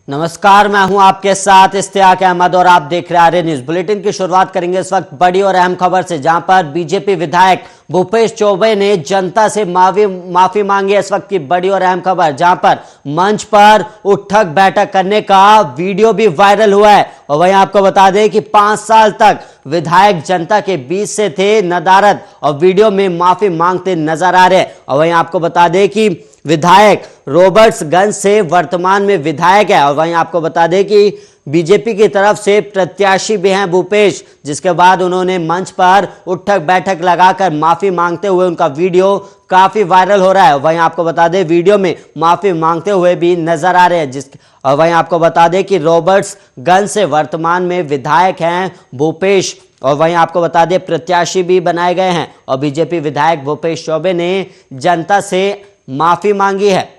नमस्कार, मैं हूं आपके साथ इश्तियाक अहमद और आप देख रहे हैं आर्य न्यूज बुलेटिन की शुरुआत करेंगे इस वक्त बड़ी और अहम खबर से, जहां पर बीजेपी विधायक भूपेश चौबे ने जनता से माफी मांगी है। इस वक्त की बड़ी और अहम खबर, जहां पर मंच पर उठक बैठक करने का वीडियो भी वायरल हुआ है। और वहीं आपको बता दें कि 5 साल तक विधायक जनता के बीच से थे नदारद और वीडियो में माफी मांगते नजर आ रहे हैं। और वहीं आपको बता दें कि विधायक रॉबर्ट्सगंज से वर्तमान में विधायक है। और वहीं आपको बता दें कि बीजेपी की तरफ से प्रत्याशी भी हैं भूपेश, जिसके बाद उन्होंने मंच पर उठक बैठक लगाकर माफी मांगते हुए उनका वीडियो काफी वायरल हो रहा है। वहीं आपको बता दें वीडियो में माफी मांगते हुए भी नजर आ रहे हैं। और वहीं आपको बता दें कि रॉबर्ट्सगंज से वर्तमान में विधायक हैं भूपेश, और वहीं आपको बता दें प्रत्याशी भी बनाए गए हैं। और बीजेपी विधायक भूपेश चौबे ने जनता से माफी मांगी है।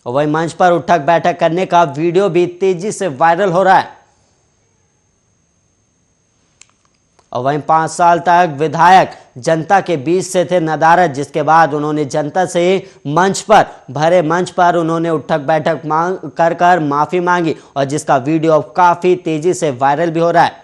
और वहीं मंच पर उठक बैठक करने का वीडियो भी तेजी से वायरल हो रहा है। और वहीं 5 साल तक विधायक जनता के बीच से थे नदारद, जिसके बाद उन्होंने जनता से भरे मंच पर उन्होंने उठक बैठक कर माफी मांगी, और जिसका वीडियो काफी तेजी से वायरल भी हो रहा है।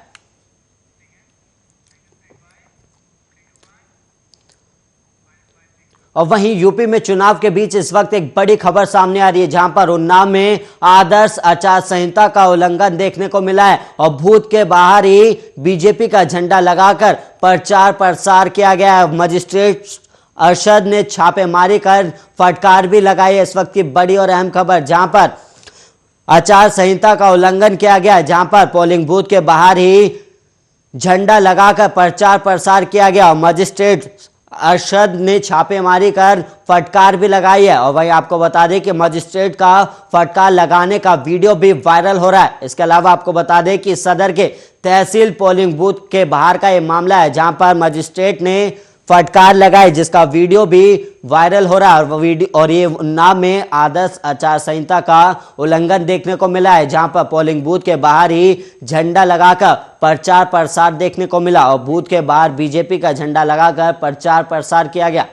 और वहीं यूपी में चुनाव के बीच इस वक्त एक बड़ी खबर सामने आ रही है, जहां पर उन्नाव में आदर्श आचार संहिता का उल्लंघन देखने को मिला है। और बूथ के बाहर ही बीजेपी का झंडा लगाकर प्रचार प्रसार किया गया है। मजिस्ट्रेट अरशद ने छापेमारी कर फटकार भी लगाई है। इस वक्त की बड़ी और अहम खबर, जहां पर आचार संहिता का उल्लंघन किया गया है, जहां पर पोलिंग बूथ के बाहर ही झंडा लगाकर प्रचार प्रसार किया गया और मजिस्ट्रेट अरशद ने छापेमारी कर फटकार भी लगाई है। और वहीं आपको बता दें कि मजिस्ट्रेट का फटकार लगाने का वीडियो भी वायरल हो रहा है। इसके अलावा आपको बता दें कि सदर के तहसील पोलिंग बूथ के बाहर का यह मामला है, जहां पर मजिस्ट्रेट ने फटकार लगाई, जिसका वीडियो भी वायरल हो रहा है। और ये उन्नाव में आदर्श आचार संहिता का उल्लंघन देखने को मिला है, जहां पर पोलिंग बूथ के बाहर ही झंडा लगाकर प्रचार प्रसार देखने को मिला और बूथ के बाहर बीजेपी का झंडा लगाकर प्रचार प्रसार किया गया।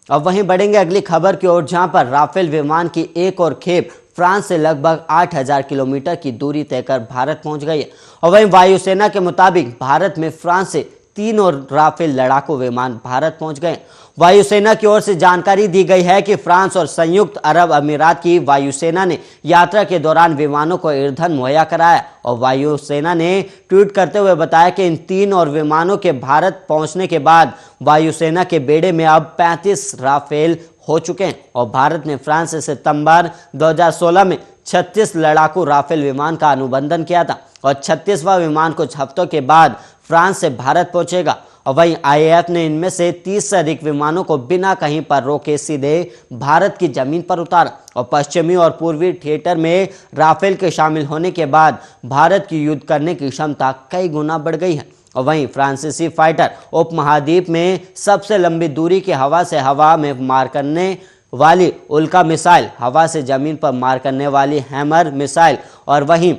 अब वहीं बढ़ेंगे अगली खबर की ओर, जहां पर राफेल विमान की एक और खेप फ्रांस से लगभग 8000 किलोमीटर की दूरी तय कर भारत पहुंच गई है। और वहीं वायुसेना के मुताबिक भारत में फ्रांस से 3 और राफेल लड़ाकू विमान भारत पहुंच गए। वायुसेना की ओर से जानकारी दी गई है कि फ्रांस और संयुक्त अरब अमीरात की वायुसेना ने यात्रा के दौरान विमानों को ईंधन मुहैया कराया। और वायुसेना ने ट्वीट करते हुए बताया कि इन 3 और विमानों के भारत पहुंचने के बाद वायुसेना के बेड़े में अब 35 राफेल हो चुके हैं। और भारत ने फ्रांस से सितंबर 2016 में 36 लड़ाकू राफेल विमान का अनुबंधन किया था और 36वां विमान कुछ हफ्तों के बाद फ्रांस से भारत पहुंचेगा। और वहीं आईएएफ ने इनमें से 30 से अधिक विमानों को बिना कहीं पर रोके सीधे भारत की जमीन पर उतारा। और पश्चिमी और पूर्वी थिएटर में राफेल के शामिल होने के बाद भारत की युद्ध करने की क्षमता कई गुना बढ़ गई है। और वहीं फ्रांसीसी फाइटर उपमहाद्वीप में सबसे लंबी दूरी के हवा से हवा में मार करने वाली उल्का मिसाइल, हवा से जमीन पर मार करने वाली हैमर मिसाइल और वहीं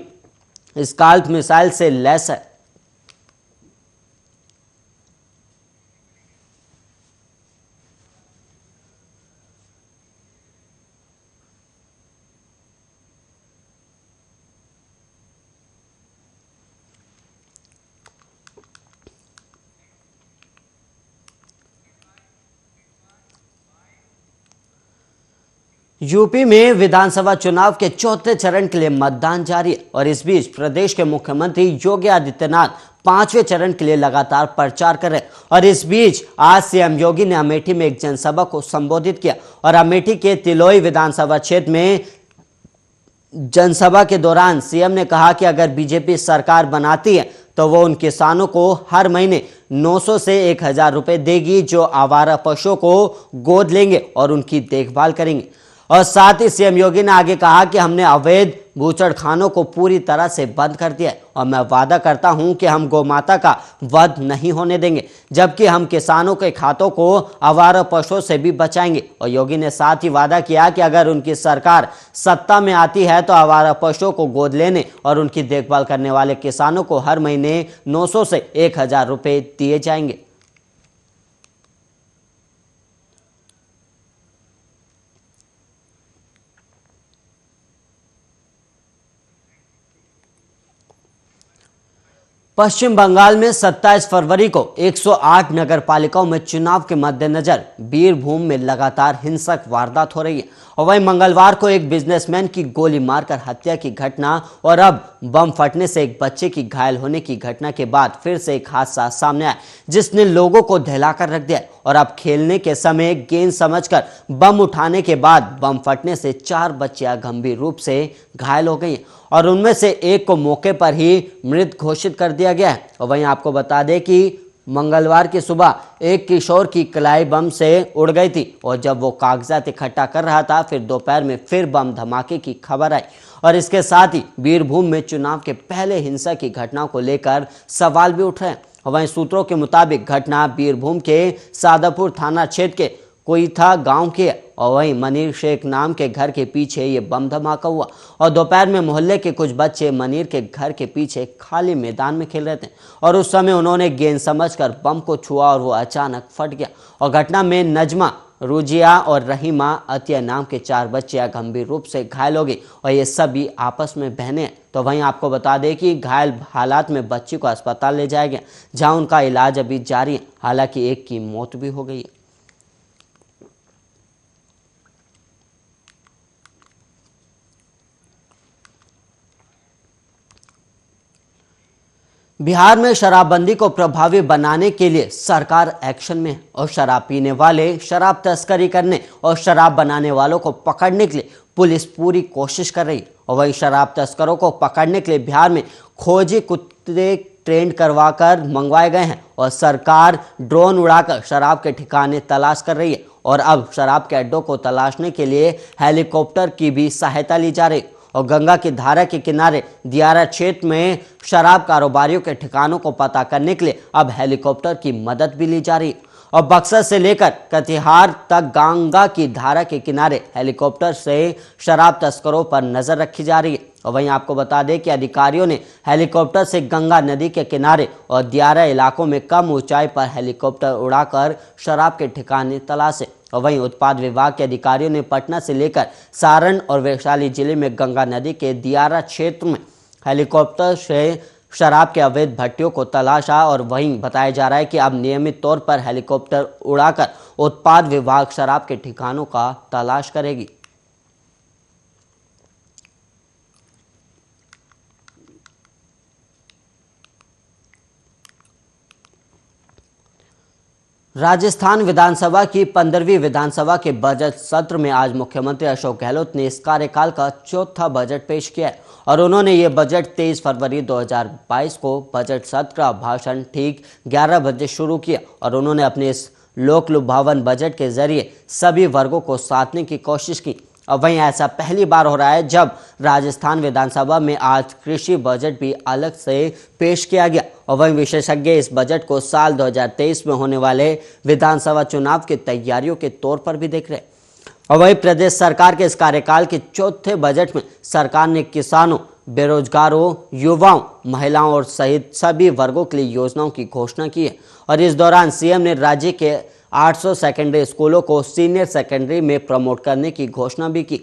स्काल्प मिसाइल से लैस है। यूपी में विधानसभा चुनाव के चौथे चरण के लिए मतदान जारी है। और इस बीच प्रदेश के मुख्यमंत्री योगी आदित्यनाथ 5वें चरण के लिए लगातार प्रचार कर रहे हैं। और इस बीच आज सीएम योगी ने अमेठी में एक जनसभा को संबोधित किया और अमेठी के तिलोई विधानसभा क्षेत्र में जनसभा के दौरान सीएम ने कहा कि अगर बीजेपी सरकार बनाती है तो वो उन किसानों को हर महीने 900 से 1000 रुपए देगी, जो आवारा पशुओं को गोद लेंगे और उनकी देखभाल करेंगे। और साथ ही सीएम योगी ने आगे कहा कि हमने अवैध बूचड़खानों को पूरी तरह से बंद कर दिया है और मैं वादा करता हूं कि हम गौमाता का वध नहीं होने देंगे, जबकि हम किसानों के खातों को आवारा पशुओं से भी बचाएंगे। और योगी ने साथ ही वादा किया कि अगर उनकी सरकार सत्ता में आती है तो आवारा पशुओं को गोद लेने और उनकी देखभाल करने वाले किसानों को हर महीने 900 से 1000 रुपए दिए जाएंगे। पश्चिम बंगाल में 27 फरवरी को 108 नगर पालिकाओं में चुनाव के मद्देनजर बीरभूम में लगातार हिंसक वारदात हो रही है। और वहीं मंगलवार को एक बिजनेसमैन की गोली मारकर हत्या की घटना और अब बम फटने से एक बच्चे की घायल होने की घटना के बाद फिर से एक हादसा सामने आया जिसने लोगों को दहलाकर रख दिया। और अब खेलने के समय गेंद समझकर बम उठाने के बाद बम फटने से 4 बच्चियां गंभीर रूप से घायल हो गई और उनमें से एक को मौके पर ही मृत घोषित कर दिया गया है। और वहीं आपको बता दें कि मंगलवार की सुबह एक किशोर की कलाई बम से उड़ गई थी और जब वो कागजात इकट्ठा कर रहा था फिर दोपहर में फिर बम धमाके की खबर आई। और इसके साथ ही बीरभूम में चुनाव के पहले हिंसा की घटनाओं को लेकर सवाल भी उठ रहे हैं। वहीं सूत्रों के मुताबिक घटना बीरभूम के सादापुर थाना क्षेत्र के कोईथा गांव की है और वहीं मनीर शेख नाम के घर के पीछे ये बम धमाका हुआ। और दोपहर में मोहल्ले के कुछ बच्चे मनीर के घर के पीछे खाली मैदान में खेल रहे थे और उस समय उन्होंने गेंद समझकर बम को छुआ और वो अचानक फट गया। और घटना में नजमा, रुजिया और रहीमा अतिया नाम के 4 बच्चियां गंभीर रूप से घायल हो गई और ये सभी आपस में बहनें हैं। तो वहीं आपको बता दें कि घायल हालात में बच्ची को अस्पताल ले जाया गया जहां उनका इलाज अभी जारी है। हालांकि एक की मौत भी हो गई है। बिहार में शराबबंदी को प्रभावी बनाने के लिए सरकार एक्शन में है और शराब पीने वाले, शराब तस्करी करने और शराब बनाने वालों को पकड़ने के लिए पुलिस पूरी कोशिश कर रही है। और वहीं शराब तस्करों को पकड़ने के लिए बिहार में खोजी कुत्ते ट्रेंड करवाकर मंगवाए गए हैं और सरकार ड्रोन उड़ाकर शराब के ठिकाने तलाश कर रही है। और अब शराब के अड्डों को तलाशने के लिए हेलीकॉप्टर की भी सहायता ली जा रही है। और गंगा की धारा के किनारे दियारा क्षेत्र में शराब कारोबारियों के ठिकानों को पता करने के लिए अब हेलीकॉप्टर की मदद भी ली जा रही है। और बक्सर से लेकर कटिहार तक गंगा की धारा के किनारे हेलीकॉप्टर से शराब तस्करों पर नजर रखी जा रही है। और वहीं आपको बता दें कि अधिकारियों ने हेलीकॉप्टर से गंगा नदी के किनारे और दियारा इलाकों में कम ऊंचाई पर हेलीकॉप्टर उड़ाकर शराब के ठिकाने तलाशे। और वहीं उत्पाद विभाग के अधिकारियों ने पटना से लेकर सारण और वैशाली जिले में गंगा नदी के दियारा क्षेत्र में हेलीकॉप्टर से शराब के अवैध भट्टियों को तलाशा। और वहीं बताया जा रहा है कि अब नियमित तौर पर हेलीकॉप्टर उड़ाकर उत्पाद विभाग शराब के ठिकानों का तलाश करेगी। राजस्थान विधानसभा की 15वीं विधानसभा के बजट सत्र में आज मुख्यमंत्री अशोक गहलोत ने इस कार्यकाल का चौथा बजट पेश किया है और उन्होंने ये बजट 23 फरवरी 2022 को बजट सत्र का भाषण ठीक 11 बजे शुरू किया। और उन्होंने अपने इस लोक लुभावन बजट के जरिए सभी वर्गों को साधने की कोशिश की। और वहीं ऐसा पहली बार हो रहा है जब राजस्थान विधानसभा में आज कृषि बजट भी अलग से पेश किया गया। और वहीं विशेषज्ञ इस बजट को साल 2023 में होने वाले विधानसभा चुनाव की तैयारियों के तौर पर भी देख रहे हैं। और वहीं प्रदेश सरकार के इस कार्यकाल के चौथे बजट में सरकार ने किसानों, बेरोजगारों, युवाओं, महिलाओं और सहित सभी वर्गों के लिए योजनाओं की घोषणा की है। और इस दौरान सीएम ने राज्य के 800 सेकेंडरी स्कूलों को सीनियर सेकेंडरी में प्रमोट करने की घोषणा भी की।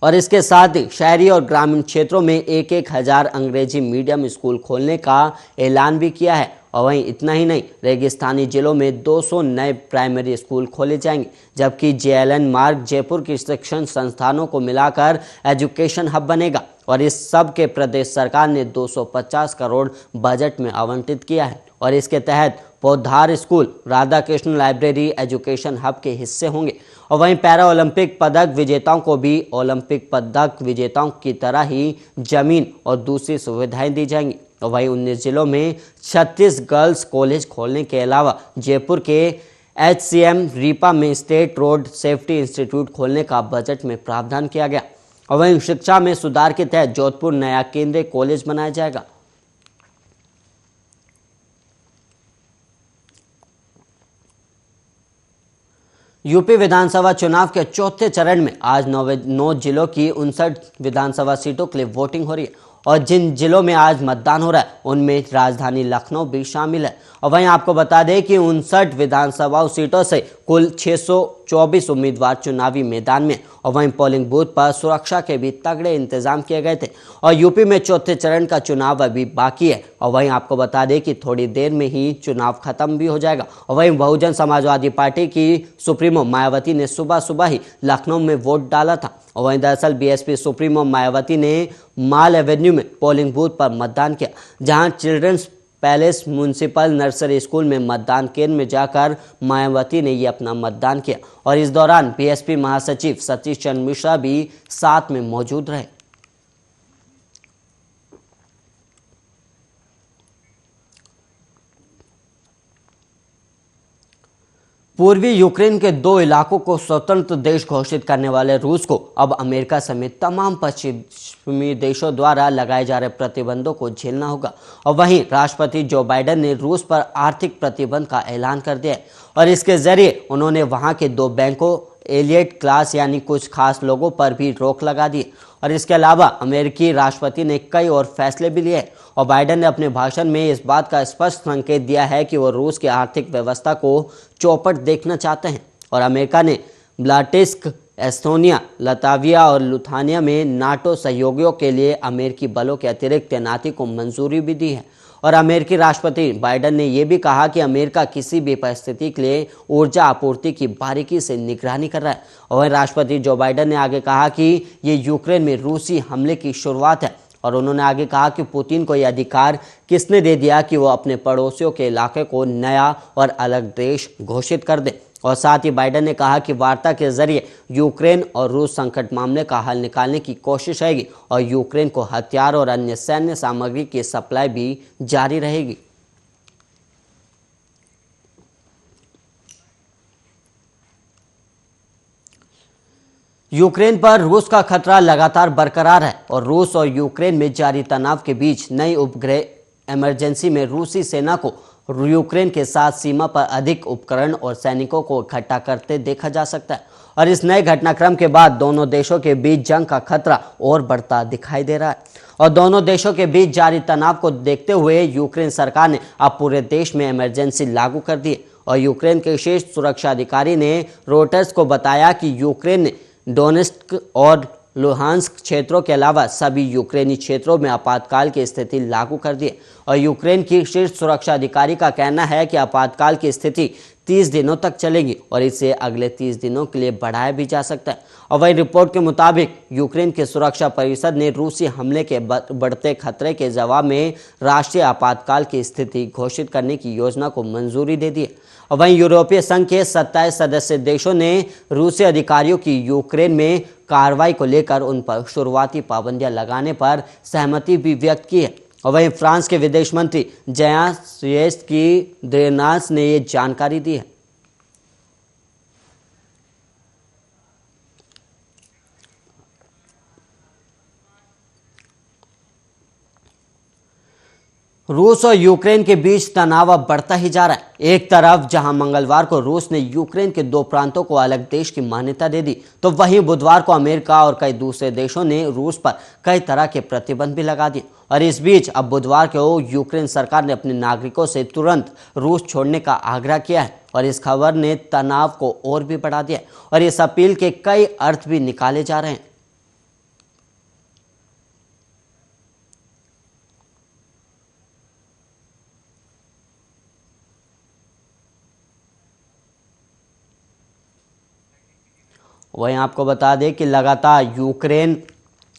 और इसके साथ ही शहरी और ग्रामीण क्षेत्रों में 1,000 अंग्रेजी मीडियम स्कूल खोलने का ऐलान भी किया है। और वहीं इतना ही नहीं, रेगिस्तानी जिलों में 200 नए प्राइमरी स्कूल खोले जाएंगे, जबकि जेएलएन मार्ग जयपुर की शिक्षण संस्थानों को मिलाकर एजुकेशन हब बनेगा। और इस सब के प्रदेश सरकार ने 250 करोड़ बजट में आवंटित किया है। और इसके तहत पौधार school, Radha Krishna library education hub के हिस्से होंगे। और वहीं पैरा ओलंपिक पदक विजेताओं को भी ओलंपिक पदक विजेताओं की तरह ही जमीन और दूसरी सुविधाएं दी जाएंगी। और वहीं 19 जिलों में 36 गर्ल्स कॉलेज खोलने के अलावा जयपुर के HCM रीपा में स्टेट रोड सेफ्टी इंस्टीट्यूट खोलने का बजट में प्रावधान किया गया। और वहीं शिक्षा में सुधार के तहत जोधपुर नया केंद्रीय कॉलेज बनाया जाएगा। यूपी विधानसभा चुनाव के चौथे चरण में आज 9 जिलों की 59 विधानसभा सीटों के लिए वोटिंग हो रही है। और जिन जिलों में आज मतदान हो रहा है उनमें राजधानी लखनऊ भी शामिल है। और वहीं आपको बता दें कि 59 विधानसभा सीटों से कुल 624 उम्मीदवार चुनावी मैदान में। और वहीं पोलिंग बूथ पर सुरक्षा के भी तगड़े इंतजाम किए गए थे। और यूपी में चौथे चरण का चुनाव अभी बाकी है। और वहीं आपको बता दें कि थोड़ी देर में ही चुनाव खत्म भी हो जाएगा। और वहीं बहुजन समाजवादी पार्टी की सुप्रीमो मायावती ने सुबह सुबह ही लखनऊ में वोट डाला था। और वहीं दरअसल बीएसपी सुप्रीमो मायावती ने माल एवेन्यू में पोलिंग बूथ पर मतदान किया, जहां children's palace municipal nursery school में मतदान केंद्र में जाकर मायावती ने ये अपना मतदान किया। और इस दौरान बीएसपी महासचिव सतीश चंद्र मिश्रा भी साथ में मौजूद रहे। पूर्वी यूक्रेन के 2 इलाकों को स्वतंत्र देश घोषित करने वाले रूस को अब अमेरिका समेत तमाम पश्चिमी देशों द्वारा लगाए जा रहे प्रतिबंधों को झेलना होगा। और वहीं राष्ट्रपति जो बाइडेन ने रूस पर आर्थिक प्रतिबंध का ऐलान कर दिया है और इसके जरिए उन्होंने वहां के 2 बैंकों एलियट क्लास यानी कुछ खास लोगों पर भी रोक लगा दी। और इसके अलावा अमेरिकी राष्ट्रपति ने कई और फैसले भी लिए। और बाइडेन ने अपने भाषण में इस बात का स्पष्ट संकेत दिया है कि वो रूस की आर्थिक व्यवस्था को चौपट देखना चाहते हैं। और अमेरिका ने ब्लाटिस्क, एस्टोनिया, लताविया और लुथानिया में नाटो सहयोगियों के लिए अमेरिकी बलों के अतिरिक्त तैनाती को मंजूरी भी दी है। और अमेरिकी राष्ट्रपति बाइडेन ने यह भी कहा कि अमेरिका किसी भी परिस्थिति के लिए ऊर्जा आपूर्ति की बारीकी से निगरानी कर रहा है। और राष्ट्रपति जो बाइडेन ने आगे कहा कि ये यूक्रेन में रूसी हमले की शुरुआत है। और उन्होंने आगे कहा कि पुतिन को यह अधिकार किसने दे दिया कि वो अपने पड़ोसियों के इलाके को नया और अलग देश घोषित कर दे। और साथ ही बाइडेन ने कहा कि वार्ता के जरिए यूक्रेन और रूस संकट मामले का हल निकालने की कोशिश रहेगी और यूक्रेन को हथियार और अन्य सैन्य सामग्री की सप्लाई भी जारी रहेगी। यूक्रेन पर रूस का खतरा लगातार बरकरार है और रूस और यूक्रेन में जारी तनाव के बीच नई उपग्रह इमरजेंसी में रूसी सेना को यूक्रेन के साथ सीमा पर अधिक उपकरण और सैनिकों को इकट्ठा करते देखा जा सकता है। और इस नए घटनाक्रम के बाद दोनों देशों के बीच जंग का खतरा और बढ़ता दिखाई दे रहा है। और दोनों देशों के बीच जारी तनाव को देखते हुए यूक्रेन सरकार ने अब पूरे देश में इमरजेंसी लागू कर दी। और यूक्रेन के शीर्ष सुरक्षा अधिकारी ने रोटर्स को बताया कि यूक्रेन ने डोनेस्क और लुहांस्क क्षेत्रों के अलावा सभी यूक्रेनी क्षेत्रों में आपातकाल की स्थिति लागू कर दी। और यूक्रेन की शीर्ष सुरक्षा अधिकारी का कहना है कि आपातकाल की स्थिति 30 दिनों तक चलेगी और इसे अगले 30 दिनों के लिए बढ़ाया भी जा सकता है। और वही रिपोर्ट के मुताबिक यूक्रेन के सुरक्षा परिषद ने रूसी हमले के बढ़ते खतरे के जवाब में राष्ट्रीय आपातकाल की स्थिति घोषित करने की योजना को मंजूरी दे दी है। और वहीं यूरोपीय संघ के 27 सदस्य देशों ने रूसी अधिकारियों की यूक्रेन में कार्रवाई को लेकर उन पर शुरुआती पाबंदियां लगाने पर सहमति भी व्यक्त की है। और वहीं फ्रांस के विदेश मंत्री जेयान यves की द्रेनास ने ये जानकारी दी है। रूस और यूक्रेन के बीच तनाव अब बढ़ता ही जा रहा है। एक तरफ जहां मंगलवार को रूस ने यूक्रेन के 2 प्रांतों को अलग देश की मान्यता दे दी, तो वहीं बुधवार को अमेरिका और कई दूसरे देशों ने रूस पर कई तरह के प्रतिबंध भी लगा दिए। और इस बीच अब बुधवार को यूक्रेन सरकार ने अपने नागरिकों से तुरंत रूस छोड़ने का आग्रह किया है। और इस खबर ने तनाव को और भी बढ़ा दिया और इस अपील के कई अर्थ भी निकाले जा रहे हैं। वहीं आपको बता दें कि लगातार यूक्रेन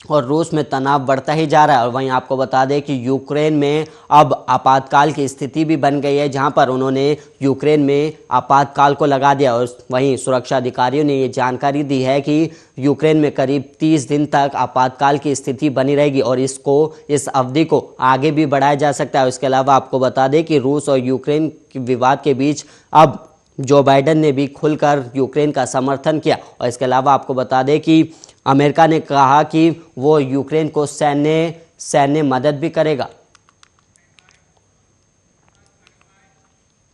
और रूस में तनाव बढ़ता ही जा रहा है। और वहीं आपको बता दें कि यूक्रेन में अब आपातकाल की स्थिति भी बन गई है, जहां पर उन्होंने यूक्रेन में आपातकाल को लगा दिया। और वहीं सुरक्षा अधिकारियों ने ये जानकारी दी है कि यूक्रेन में करीब 30 दिन तक आपातकाल की स्थिति बनी रहेगी और इस अवधि को आगे भी बढ़ाया जा सकता है। इसके अलावा आपको बता दें कि रूस और यूक्रेन के विवाद के बीच अब जो बाइडेन ने भी खुलकर यूक्रेन का समर्थन किया। और इसके अलावा आपको बता दें कि अमेरिका ने कहा कि वो यूक्रेन को सैन्य मदद भी करेगा।